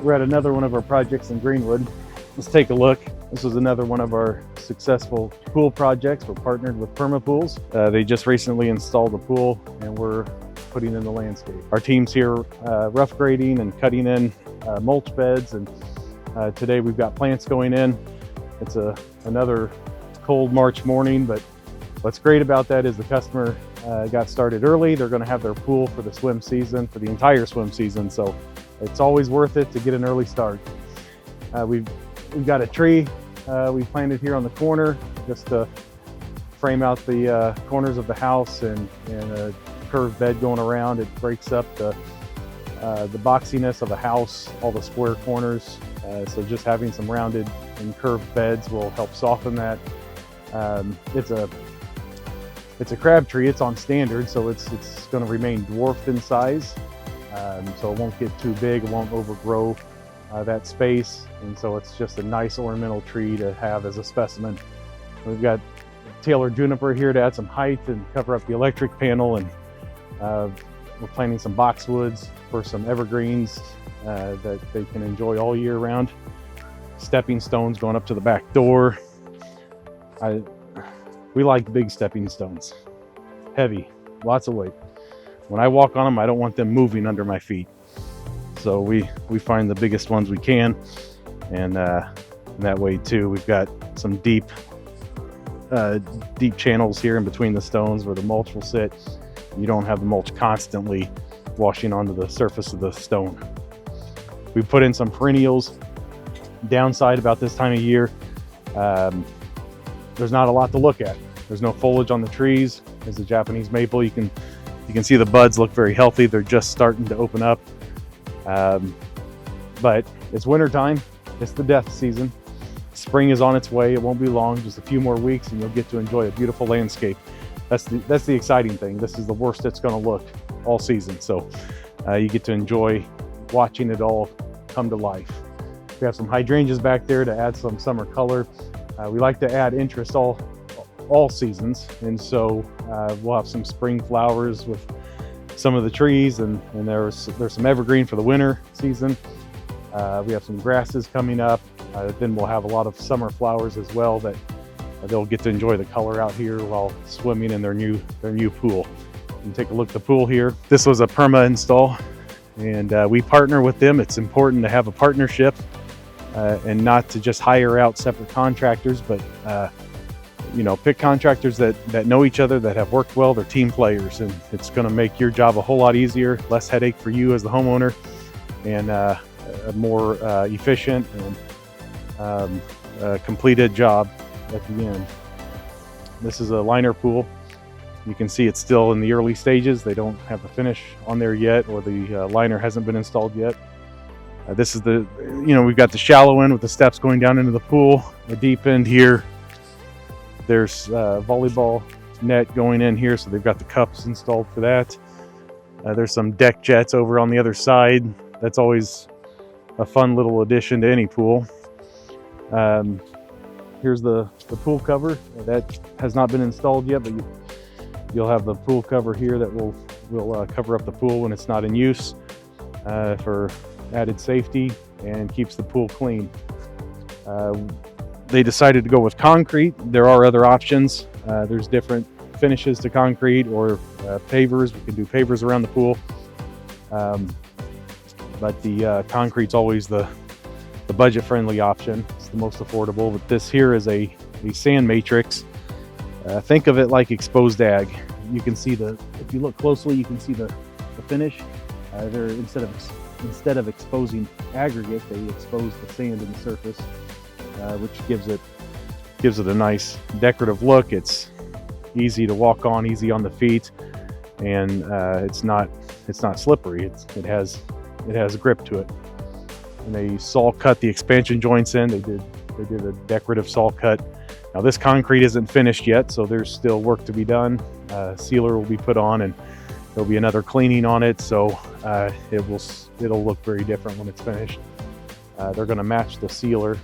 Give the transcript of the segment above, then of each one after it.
We're at another one of our projects in Greenwood. Let's take a look. This was another one of our successful pool projects. We're partnered with Pools. They just recently installed a pool and we're putting in the landscape. Our team's here rough grading and cutting in mulch beds, and today we've got plants going in. It's another cold March morning, but what's great about that is the customer got started early. They're going to have their pool for the swim season, for the entire swim season, so it's always worth it to get an early start. We've got a tree we planted here on the corner just to frame out the corners of the house, and a curved bed going around. It breaks up the boxiness of the house, all the square corners. So just having some rounded and curved beds will help soften that. It's a crab tree. It's on standard, so it's going to remain dwarfed in size. So it won't get too big. It won't overgrow that space, and so it's just a nice ornamental tree to have as a specimen. We've got tailored juniper here to add some height and cover up the electric panel, and we're planting some boxwoods for some evergreens that they can enjoy all year round. Stepping stones going up to the back door. We like big stepping stones, heavy, lots of weight. When I walk on them, I don't want them moving under my feet. So we find the biggest ones we can, and that way too. We've got some deep channels here in between the stones where the mulch will sit. You don't have the mulch constantly washing onto the surface of the stone. We put in some perennials. Downside about this time of year, there's not a lot to look at. There's no foliage on the trees. As a Japanese maple, you can see the buds look very healthy. They're just starting to open up. But it's winter time. It's the death season. Spring is on its way. It won't be long, just a few more weeks, and you'll get to enjoy a beautiful landscape. That's the exciting thing. This is the worst it's going to look all season. So you get to enjoy watching it all come to life. We have some hydrangeas back there to add some summer color. We like to add interest all seasons, and so we'll have some spring flowers with some of the trees, and there's some evergreen for the winter season. We have some grasses coming up. Then we'll have a lot of summer flowers as well that they'll get to enjoy the color out here while swimming in their new pool. You can take a look at the pool here. This was a perma install, and we partner with them. It's important to have a partnership and not to just hire out separate contractors, but pick contractors that know each other, that have worked well. They're team players, and it's going to make your job a whole lot easier, less headache for you as the homeowner, and a more efficient and completed job at the end. This is a liner pool. You can see it's still in the early stages. They don't have the finish on there yet, or the liner hasn't been installed yet. This is we've got the shallow end with the steps going down into the pool. The deep end here, there's volleyball net going in here, so they've got the cups installed for that. There's some deck jets over on the other side. That's always a fun little addition to any pool. Here's the pool cover. That has not been installed yet, but you'll have the pool cover here that will cover up the pool when it's not in use for added safety and keeps the pool clean. They decided to go with concrete. There are other options. There's different finishes to concrete, or pavers. We can do pavers around the pool. But the concrete's always the budget-friendly option. It's the most affordable. But this here is a sand matrix. Think of it like exposed ag. You can see if you look closely, you can see the finish. They're instead of exposing aggregate, they expose the sand in the surface, which gives it a nice decorative look. It's easy to walk on, easy on the feet, and it's not slippery. It has grip to it. And they saw cut the expansion joints in. They did a decorative saw cut. Now this concrete isn't finished yet, so there's still work to be done. Sealer will be put on, and there'll be another cleaning on it, so it'll look very different when it's finished. They're going to match the sealer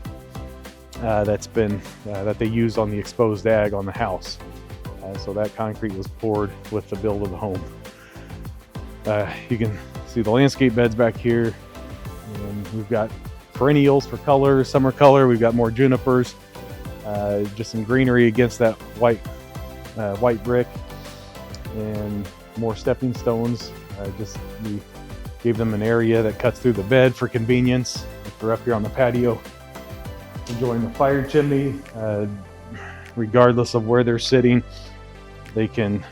that they used on the exposed ag on the house. So that concrete was poured with the build of the home. You can see the landscape beds back here. And we've got perennials for color, summer color. We've got more junipers, just some greenery against that white brick, and more stepping stones. We gave them an area that cuts through the bed for convenience. If they're up here on the patio enjoying the fire chimney, regardless of where they're sitting, they can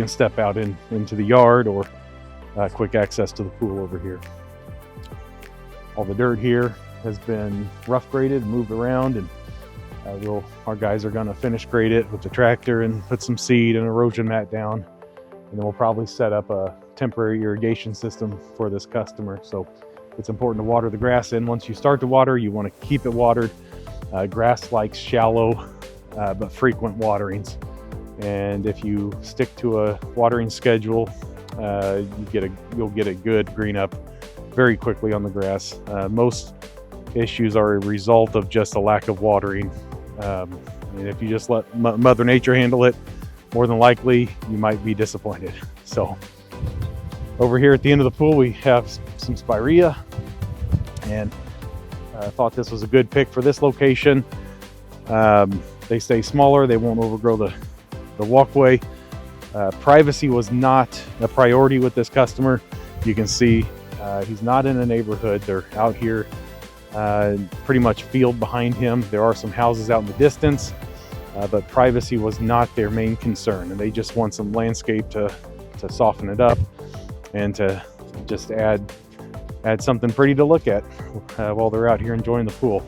step out into the yard, or quick access to the pool over here. All the dirt here has been rough graded and moved around, and our guys are going to finish grade it with the tractor and put some seed and erosion mat down, and then we'll probably set up a temporary irrigation system for this customer. So it's important to water the grass in. Once you start to water, you want to keep it watered. Grass likes shallow but frequent waterings, and if you stick to a watering schedule, you'll get a good green up very quickly on the grass. Most issues are a result of just a lack of watering. And if you just let Mother Nature handle it, more than likely you might be disappointed. So over here at the end of the pool, we have some spirea, and I thought this was a good pick for this location. They stay smaller, they won't overgrow the walkway. Privacy was not a priority with this customer. You can see he's not in a neighborhood. They're out here pretty much field behind him. There are some houses out in the distance, but privacy was not their main concern, and they just want some landscape to soften it up and to just add something pretty to look at while they're out here enjoying the pool.